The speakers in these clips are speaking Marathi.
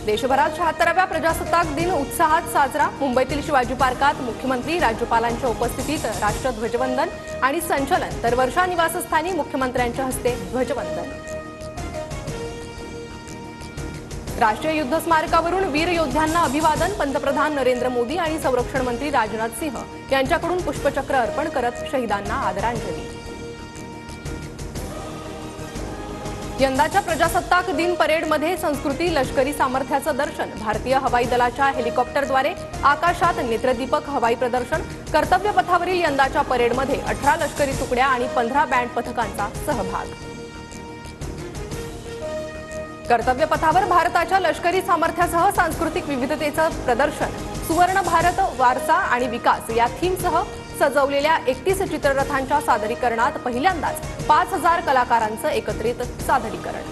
देशभरात 76व्या प्रजासत्ताक दिन उत्साहात साजरा। मुंबईतील शिवाजी पार्कात मुख्यमंत्री राज्यपालांच्या उपस्थितीत राष्ट्रध्वजवंदन आणि संचलन, तर वर्षा निवासस्थानी मुख्यमंत्र्यांच्या हस्ते ध्वजवंदन। राष्ट्रीय युद्ध स्मारकावरून वीर योद्ध्यांना अभिवादन। पंतप्रधान नरेंद्र मोदी आणि संरक्षण मंत्री राजनाथ सिंह यांच्याकडून पुष्पचक्र अर्पण करत शहीदांना आदरांजली। यंदाच्या प्रजासत्ताक दिन परेडमध्ये संस्कृती लष्करी सामर्थ्याचं दर्शन। भारतीय हवाई दलाच्या हेलिकॉप्टरद्वारे आकाशात नेत्रदीपक हवाई प्रदर्शन। कर्तव्य पथावरील यंदाच्या परेडमध्ये 18 लष्करी तुकड्या आणि 15 बँड पथकांचा सहभाग। कर्तव्य पथावर भारताच्या लष्करी सामर्थ्यासह सांस्कृतिक विविधतेचं प्रदर्शन। सुवर्ण भारत वारसा आणि विकास या थीमसह सजवलेल्या 31 चित्ररथांच्या सादरीकरणात पहिल्यांदाच 5000 कलाकारांचं एकत्रित सादरीकरण।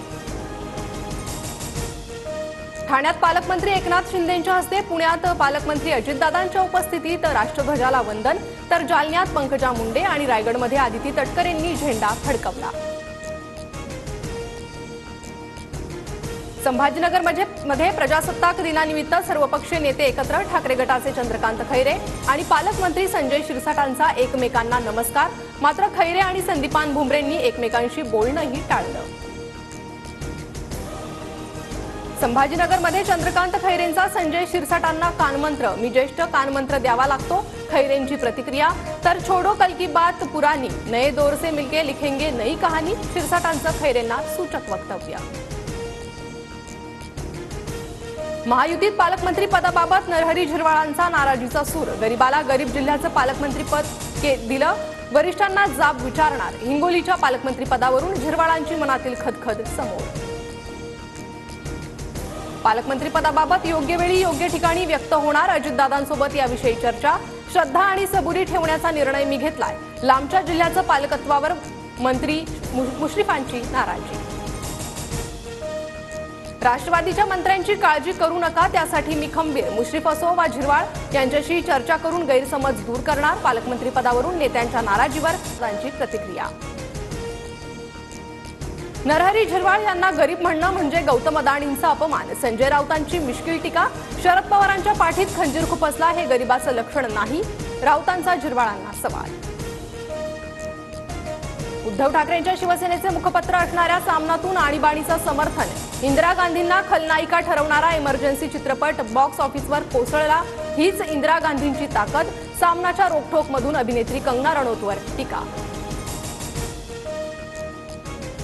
ठाण्यात पालकमंत्री एकनाथ शिंदेंच्या हस्ते, पुण्यात पालकमंत्री अजितदादांच्या उपस्थितीत राष्ट्रध्वजाला वंदन, तर जालन्यात पंकजा मुंडे आणि रायगडमध्ये आदिती तटकरेंनी झेंडा फडकवला। संभाजीनगरमध्ये प्रजासत्ताक दिनानिमित्त सर्वपक्षीय नेते एकत्र। ठाकरे गटाचे चंद्रकांत खैरे आणि पालकमंत्री संजय शिरसाटांचा एकमेकांना नमस्कार। मात्र खैरे आणि संदीपान भुमरेंनी एकमेकांशी बोलणंही टाळलं। संभाजीनगरमध्ये चंद्रकांत खैरेंचा संजय शिरसाटांना कानमंत्र, मी ज्येष्ठ कानमंत्र द्यावा लागतो, खैरेंची प्रतिक्रिया। तर छोडो कल की बात पुरानी, नए दौर से मिलके लिखेंगे नई कहानी, शिरसाटांचं खैरेंना सूचक वक्तव्य। महायुतीत पालकमंत्री पदाबाबत नरहरी झिरवाळांचा नाराजीचा सूर। गरीबाला गरीब जिल्ह्याचं पालकमंत्रीपद दिलं, वरिष्ठांना जाब विचारणार। हिंगोलीच्या पालकमंत्री पदावरून झिरवाळांची मनातील खदखद समोर। पालकमंत्री पदाबाबत योग्य वेळी योग्य ठिकाणी व्यक्त होणार, अजितदादांसोबत याविषयी चर्चा। श्रद्धा आणि सबुरी ठेवण्याचा निर्णय मी घेतलाय, लांबच्या जिल्ह्याचं पालकत्वावर मंत्री मुश्रीफांची नाराजी। राष्ट्रवादीच्या मंत्र्यांची काळजी करू नका, त्यासाठी मी खंबीर। मुश्रीफ असो वा झिरवाळ यांच्याशी चर्चा करून गैरसमज दूर करणार। पालकमंत्री पदावरून नेत्यांच्या नाराजीवर त्यांची प्रतिक्रिया। नरहरी झिरवाळ यांना गरीब म्हणणं म्हणजे गौतम अदाणींचा अपमान। संजय राऊतांची मिश्किल टीका। शरद पवारांच्या पाठीत खंजीर खुपसला हे गरीबाचं लक्षण नाही, राऊतांचा झिरवाळांना सवाल। उद्धव ठाकरेंच्या शिवसेनेचे मुखपत्र असणाऱ्या सामनातून आणीबाणीचं समर्थन। इंदिरा गांधींना खलनायिका ठरवणारा इमर्जन्सी चित्रपट बॉक्स ऑफिसवर कोसळला, हीच इंदिरा गांधींची ताकद। सामनाच्या रोखठोकमधून अभिनेत्री कंगना रनौतवर टीका।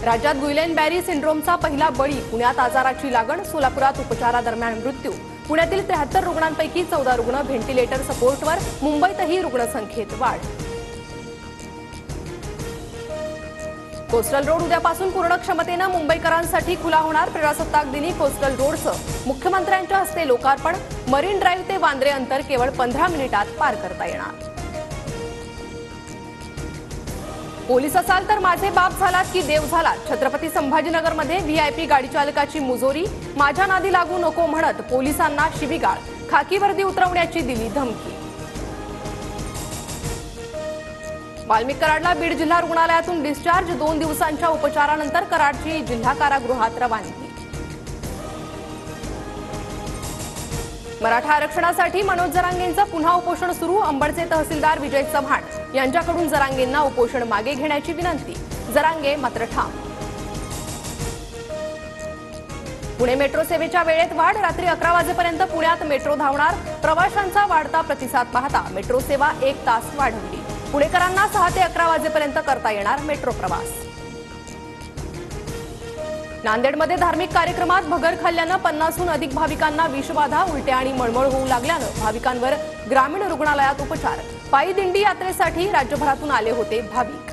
राज्यात गुइलेन बॅरी सिंड्रोमचा पहिला बळी। पुण्यात आजाराची लागण, सोलापुरात उपचारादरम्यान मृत्यू। पुण्यातील 73 रुग्णांपैकी 14 रुग्ण व्हेंटिलेटर सपोर्टवर। मुंबईतही रुग्णसंख्येत वाढ। कोस्टल रोड उद्यापासून पूर्ण क्षमतेनं मुंबईकरांसाठी खुला होणार। प्रजासत्ताक दिनी कोस्टल रोडचं मुख्यमंत्र्यांच्या हस्ते लोकार्पण। मरीन ड्राईव्ह ते वांद्रे अंतर केवळ 15 मिनिटात पार करता येणार। पोलीस असाल तर माझे बाप झालात की देव झालात। छत्रपती संभाजीनगरमध्ये व्हीआयपी गाडी चालकाची मुजोरी। माझ्या नादी लागू नको म्हणत पोलिसांना शिवीगाळ। खाकी वर्दी उतरवण्याची दिली धमकी। वाल्मिक कराडला बीड जिल्हा रुग्णालयातून डिस्चार्ज। 2 दिवसांच्या उपचारानंतर कराडची जिल्हा कारागृहात रवानगी। मराठा आरक्षणासाठी मनोज जरांगेंचं पुन्हा उपोषण सुरू। अंबडचे तहसीलदार विजय चव्हाण यांच्याकडून जरांगेंना उपोषण मागे घेण्याची विनंती। जरांगे मात्र ठाम। पुणे मेट्रो सेवेच्या वेळेत वाढ। रात्री 11 वाजेपर्यंत पुण्यात मेट्रो धावणार। प्रवाशांचा वाढता प्रतिसाद पाहता मेट्रो सेवा 1 तास वाढवली। पुणेकरांना 6 ते 11 वाजेपर्यंत करता येणार मेट्रो प्रवास। नांदेडमध्ये धार्मिक कार्यक्रमात भगर खाल्ल्यानं 50हून अधिक भाविकांना विषबाधा। उलट्या आणि मळमळ होऊ लागल्यानं भाविकांवर ग्रामीण रुग्णालयात उपचार। पायी दिंडी यात्रेसाठी राज्यभरातून आले होते भाविक।